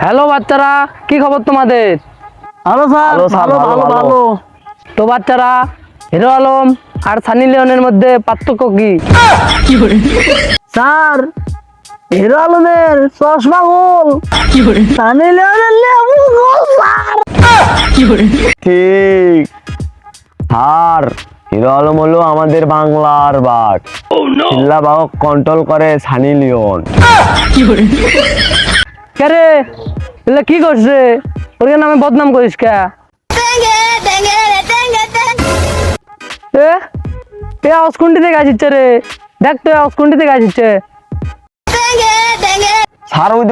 Hello বাচ্চারা, কি খবর তোমাদের? ভালো স্যার, ভালো ভালো ভালো। তো বাচ্চারা, হিরো আলম আর সানি লিওনের মধ্যে পার্থক্য কি? স্যার, হিরো আলমের চশমা গোল, সানি লিওনের লেবু গোল স্যার। ঠিক। আর হিরো আলম হলো আমাদের বাংলার বাঘ। চিল্লা বাঘ কন্ট্রোল করে সানি লিওন। কে রে, এগুলা কি করছে? ওর নামে বদনাম করিস কে? এ অস্কুন্ডি থেকে আসিচ্ছে রে, দেখ তো অস্কুন্ডি থেকে আসিচ্ছে। স্যার ওই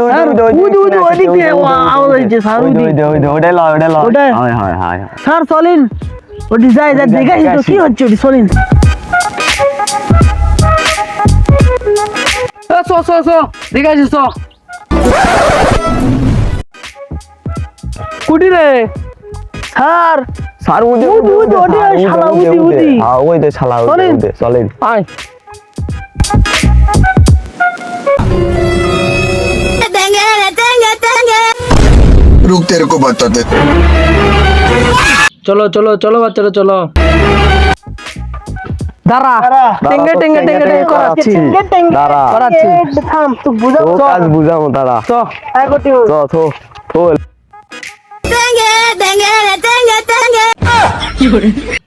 স্যার চলেন, ওটি যাই যাই দেখে আসি তো কি হচ্ছে ওটি, চলেন। দেখে আসিস তো কুটি রে? স্যার স্যার উদি, শালা উদি। ওই দে শালা চলেন। আয় रुक तेरे को बताते। চলো চলো চলো বাচ্চারা চলো। দাঁড়া, টেঙ্গে টেঙ্গে টেঙ্গে টেঙ্গে করাচ্ছি। দাঁড়া করাচ্ছি। থাম, তুই বুঝাবো ও কাজ বুঝাবো দাঁড়া। চ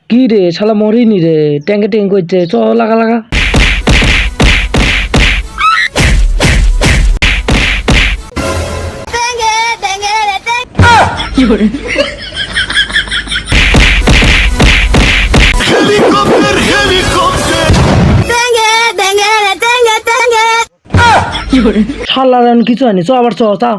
কি রে শালা মরিনি রে, টেঙ্গে টেঙ্গে করছে। চ লাগা লাগা। শালার এখন কিছু হয়নি, চ আবার চ তা।